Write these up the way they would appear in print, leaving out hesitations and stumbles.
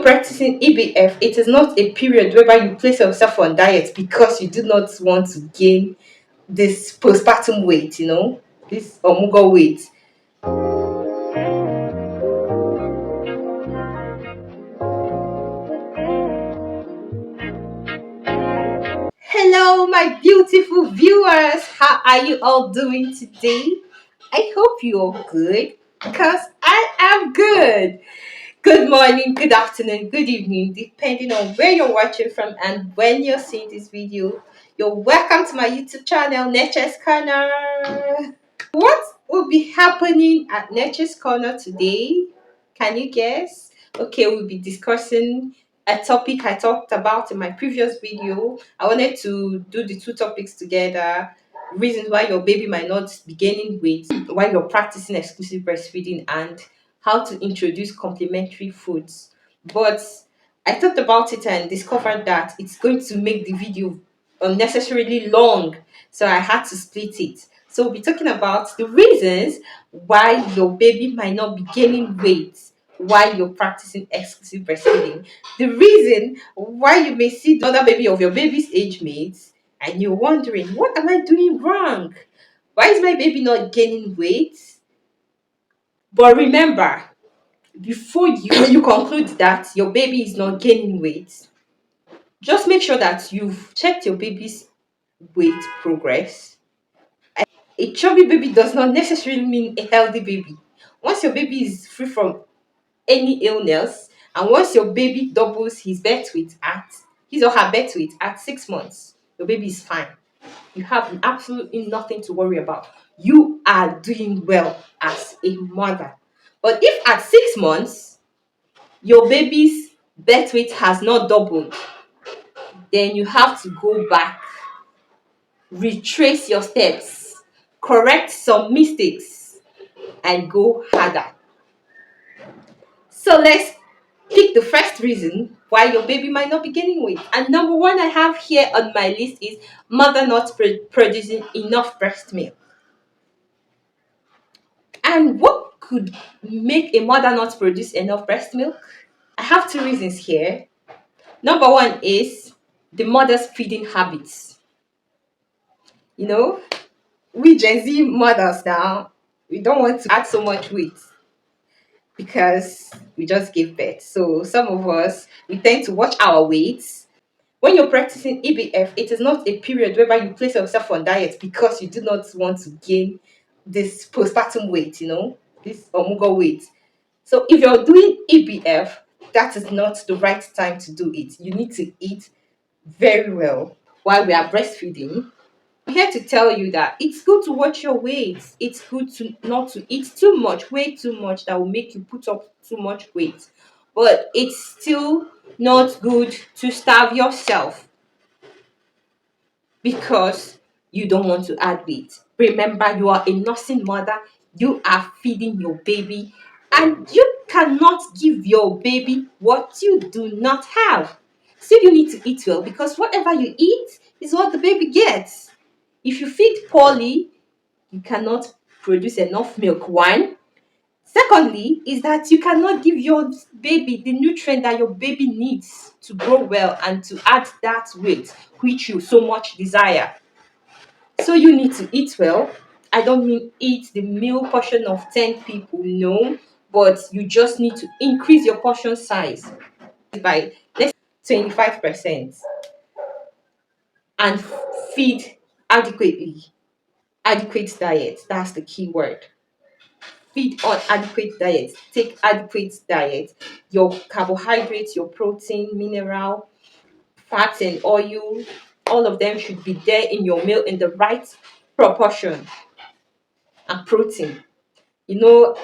practicing EBF, it is not a period whereby you place yourself on diet because you do not want to gain this postpartum weight, this omugo weight. Hello, my beautiful viewers. How are you all doing today? I hope you're good because I am good. Good morning, good afternoon, good evening, depending on where you're watching from and when you're seeing this video. You're welcome to my YouTube channel, Nature's Corner. What will be happening at Nature's Corner today? Can you guess? Okay, we'll be discussing a topic I talked about in my previous video. I wanted to do the two topics together. Reasons why your baby might not be gaining weight, why you're practicing exclusive breastfeeding, and how to introduce complementary foods. But I thought about it and discovered that it's going to make the video unnecessarily long, so I had to split it. So we'll be talking about the reasons why your baby might not be gaining weight while you're practicing exclusive breastfeeding. The reason why you may see the other baby of your baby's age mates and you're wondering, what am I doing wrong? Why is my baby not gaining weight? But remember, before you conclude that your baby is not gaining weight, just make sure that you've checked your baby's weight progress. A chubby baby does not necessarily mean a healthy baby. Once your baby is free from any illness, and once your baby doubles his or her birth weight at 6 months, your baby is fine. You have absolutely nothing to worry about. You are doing well as a mother. But if at 6 months your baby's birth weight has not doubled, then you have to go back, retrace your steps, correct some mistakes, and go harder. So let's pick the first reason why your baby might not be gaining weight. And number one I have here on my list is mother not producing enough breast milk. And what could make a mother not produce enough breast milk? I have two reasons here. Number one is the mother's feeding habits. You know, we Gen Z mothers now, we don't want to add so much weight because we just gave birth. So some of us, we tend to watch our weights. When you're practicing EBF, it is not a period whereby you place yourself on diet because you do not want to gain this postpartum weight, this omugo weight. So if you're doing EBF, that is not the right time to do it. You need to eat very well while we are breastfeeding. I'm here to tell you that it's good to watch your weight. It's good to not to eat too much, way too much that will make you put up too much weight. But it's still not good to starve yourself because you don't want to add weight. Remember, you are a nursing mother, you are feeding your baby, and you cannot give your baby what you do not have. So you need to eat well because whatever you eat is what the baby gets. If you feed poorly, you cannot produce enough milk. One. Secondly, is that you cannot give your baby the nutrient that your baby needs to grow well and to add that weight which you so much desire. So you need to eat well. I don't mean eat the meal portion of 10 people, no, but you just need to increase your portion size by let's 25% and feed adequately. Adequate diet, that's the key word. Feed on adequate diet. Take adequate diet. Your carbohydrates, your protein, mineral, fats, and oil, all of them should be there in your meal in the right proportion. And protein. You know,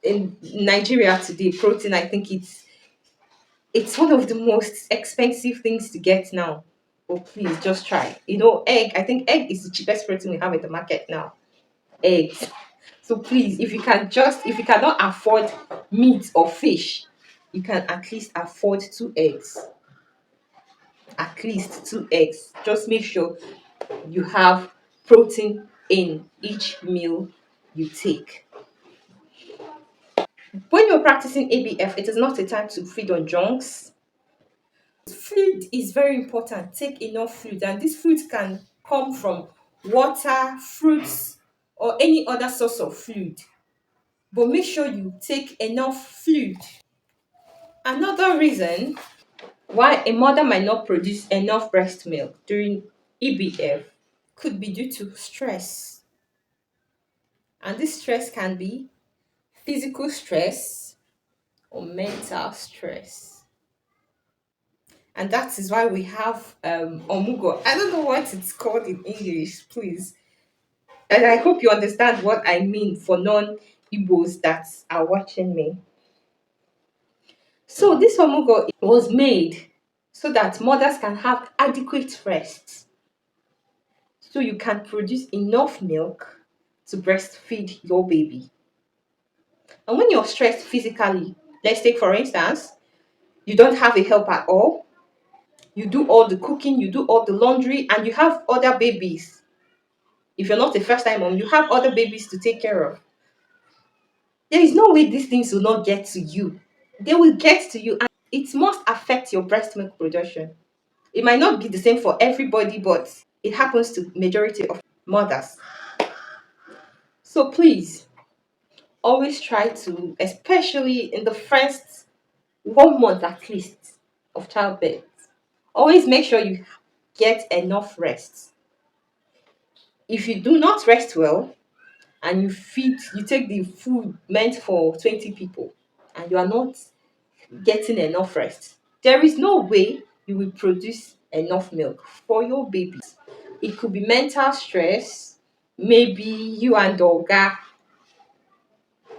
in Nigeria today, protein, I think it's one of the most expensive things to get now. Oh, please just try. Egg. I think egg is the cheapest protein we have in the market now. Eggs. So please, if you cannot afford meat or fish, you can at least afford two eggs. At least two eggs. Just make sure you have protein in each meal you take. When you're practicing ABF, it is not a time to feed on junks. Fluid is very important. Take enough fluid, and this fluid can come from water, fruits, or any other source of fluid. But make sure you take enough fluid. Another reason why a mother might not produce enough breast milk during EBF could be due to stress. And this stress can be physical stress or mental stress. And that is why we have omugo. I don't know what it's called in English, please. And I hope you understand what I mean for non-Igbos that are watching me. So this omugo was made so that mothers can have adequate rest. So you can produce enough milk to breastfeed your baby. And when you're stressed physically, let's take for instance, you don't have a help at all, you do all the cooking, you do all the laundry, and you have other babies. If you're not a first time mom, you have other babies to take care of. There is no way these things will not get to you. They will get to you, and it must affect your breast milk production. It might not be the same for everybody, but it happens to majority of mothers. So please always try to, especially in the first 1 month at least of childbirth, always make sure you get enough rest. If you do not rest well and you take the food meant for 20 people and you are not getting enough rest, there is no way you will produce enough milk for your babies. It could be mental stress, maybe you and Olga,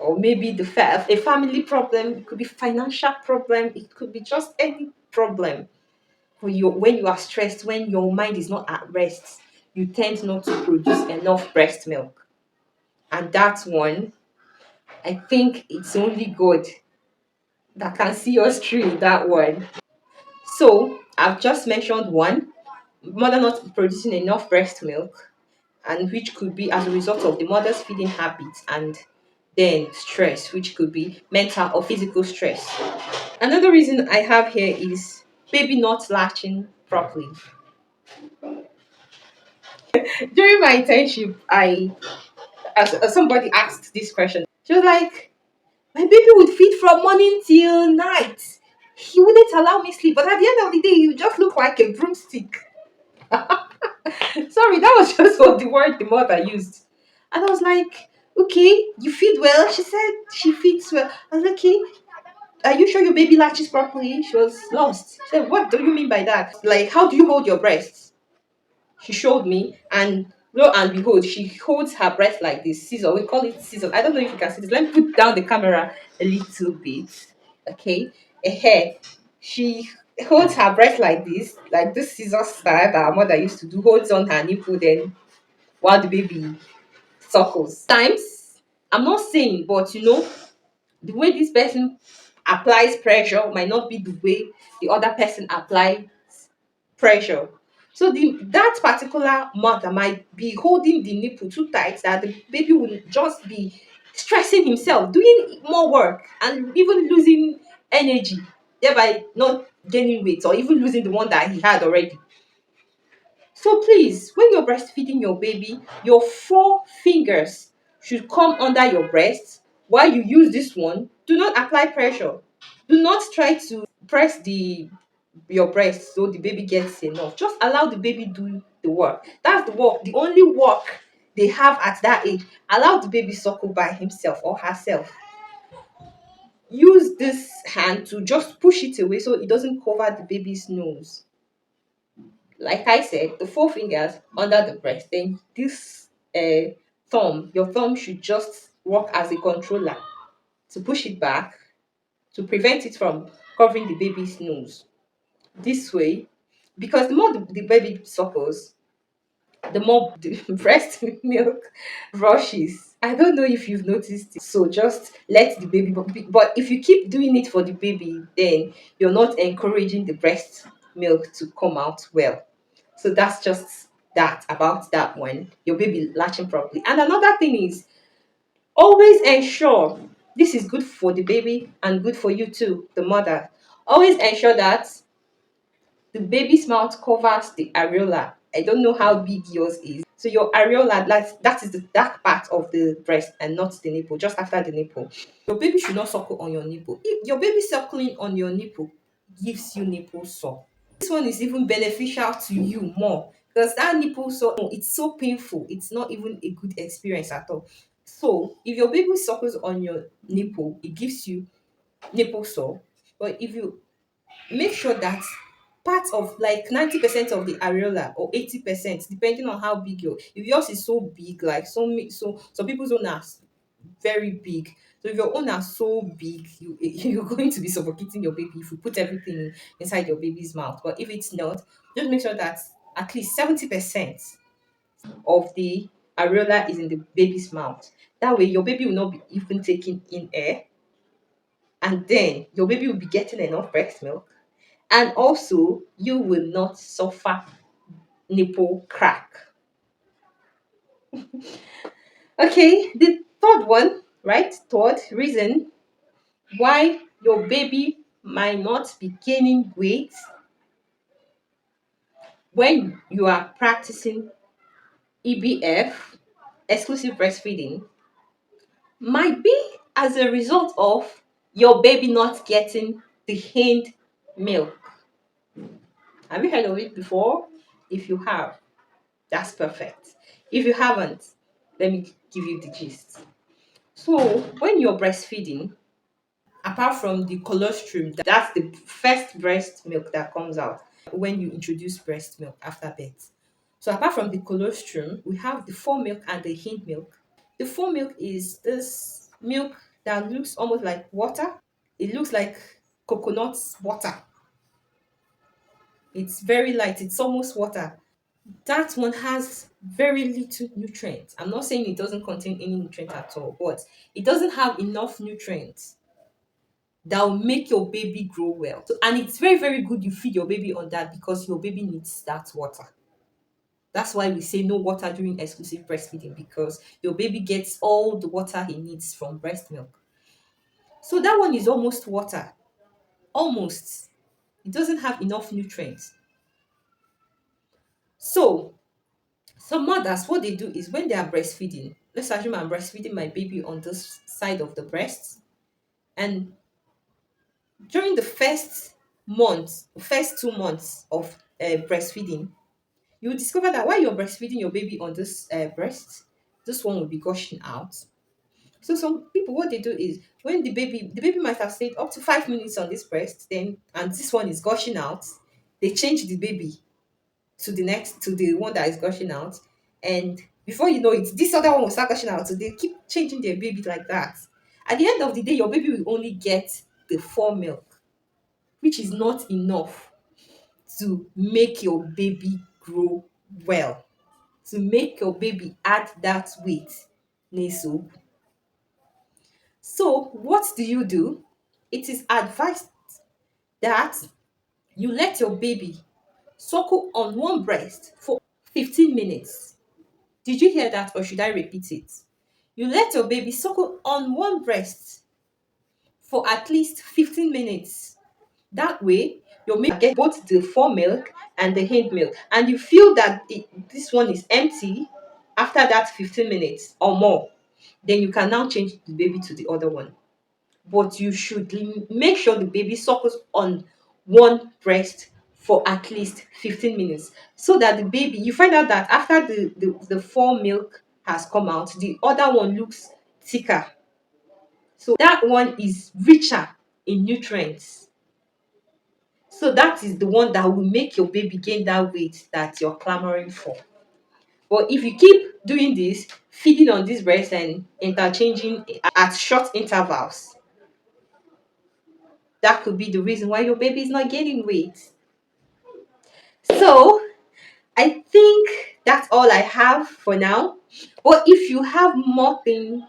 or maybe a family problem. It could be financial problem. It could be just any problem. When you are stressed, when your mind is not at rest, you tend not to produce enough breast milk. And that one, I think it's only God that can see us through in that one. So I've just mentioned one, mother not producing enough breast milk, and which could be as a result of the mother's feeding habits, and then stress, which could be mental or physical stress. Another reason I have here is baby not latching properly. During my internship, as somebody asked this question. She was like, "My baby would feed from morning till night. He wouldn't allow me sleep, but at the end of the day, you just look like a broomstick." Sorry, that was just what the word the mother used. And I was like, "Okay, you feed well." She said she feeds well. I was like, "Okay, are you sure your baby latches properly?" She was lost. She said, "What do you mean by that? Like, how do you hold your breasts?" She showed me, and lo and behold, she holds her breath like this. Scissor, we call it scissor. I don't know if you can see this. Let me put down the camera a little bit. Okay. A hair. She holds her breath like this scissor style that our mother used to do, holds on her nipple then while the baby suckles. Times, I'm not saying, but the way this person applies pressure might not be the way the other person applies pressure. So that particular mother might be holding the nipple too tight that the baby will just be stressing himself, doing more work, and even losing energy, thereby not gaining weight or even losing the one that he had already. So please, when you're breastfeeding your baby, your 4 fingers should come under your breast. While you use this one, do not apply pressure. Do not try to press the your breast so the baby gets enough. Just allow the baby do the work. That's the work, the only work they have at that age. Allow the baby suckle by himself or herself. Use this hand to just push it away so it doesn't cover the baby's nose. Like I said, the 4 fingers under the breast, then this your thumb should just work as a controller to push it back to prevent it from covering the baby's nose. This way, because the more the baby suckles, the more the breast milk rushes. I don't know if you've noticed it. So just let the baby, but if you keep doing it for the baby, then you're not encouraging the breast milk to come out well. So that's just that about that one. Your baby latching properly. And another thing is always ensure This is good for the baby and good for you too, the mother. Always ensure that the baby's mouth covers the areola. I don't know how big yours is. So your areola, that is the dark part of the breast and not the nipple, just after the nipple. Your baby should not suckle on your nipple. If your baby suckling on your nipple gives you nipple sore, this one is even beneficial to you more because that nipple sore, it's so painful. It's not even a good experience at all. So if your baby suckles on your nipple, it gives you nipple sore. But if you make sure that part of like 90% of the areola or 80%, depending on how big your, if yours is so big, like so some people's own are very big. So if your own are so big, you're going to be suffocating your baby if you put everything inside your baby's mouth. But if it's not, just make sure that at least 70% of the areola is in the baby's mouth. That way your baby will not be even taking in air, and then your baby will be getting enough breast milk, and also you will not suffer nipple crack. Okay, the third one, right? Third reason why your baby might not be gaining weight when you are practicing EBF, exclusive breastfeeding, might be as a result of your baby not getting the hind milk. Have you heard of it before? If you have, that's perfect. If you haven't, let me give you the gist. So, when you're breastfeeding, apart from the colostrum, that's the first breast milk that comes out when you introduce breast milk after birth. So, apart from the colostrum, we have the fore milk and the hind milk. The fore milk is this milk that looks almost like water. It looks like coconut water. It's very light, it's almost water. That one has very little nutrients. I'm not saying it doesn't contain any nutrient at all, but it doesn't have enough nutrients that will make your baby grow well. So, and it's very, very good you feed your baby on that because your baby needs that water. That's why we say no water during exclusive breastfeeding, because your baby gets all the water he needs from breast milk. So that one is almost water. Almost. It doesn't have enough nutrients. So some mothers, what they do is when they are breastfeeding, let's assume I'm breastfeeding my baby on this side of the breast, and during the first 2 months of breastfeeding, you will discover that while you're breastfeeding your baby on this breast, this one will be gushing out. So some people, what they do is when the baby might have stayed up to 5 minutes on this breast, then and this one is gushing out, they change the baby to the one that is gushing out, and before you know it, this other one will start gushing out. So they keep changing their baby like that. At the end of the day, your baby will only get the fore milk, which is not enough to make your baby grow well, to make your baby add that weight. So, what do you do? It is advised that you let your baby suckle on one breast for 15 minutes. Did you hear that, or should I repeat it? You let your baby suckle on one breast for at least 15 minutes. That way, your milk get both the fore milk and the hind milk, and you feel that this one is empty after that 15 minutes or more. Then you can now change the baby to the other one. But you should make sure the baby suckles on one breast for at least 15 minutes, so that the baby, you find out that after the fore milk has come out, the other one looks thicker. So that one is richer in nutrients. So that is the one that will make your baby gain that weight that you're clamoring for. But if you keep doing this, feeding on this breast and interchanging at short intervals, that could be the reason why your baby is not gaining weight. So I think that's all I have for now. But if you have more things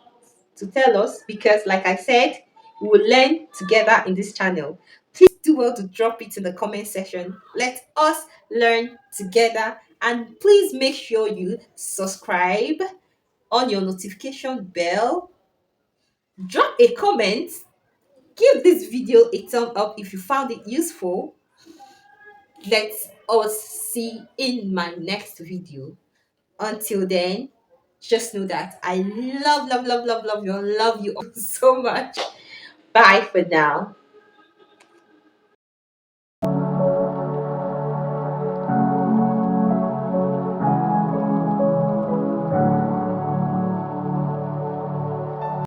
to tell us, because like I said, we will learn together in this channel, please do well to drop it in the comment section. Let us learn together, and please make sure you subscribe on your notification bell Drop a comment, give this video a thumb up if you found it useful. Let's us see in my next video. Until then, just know that I love you all so much. Bye for now.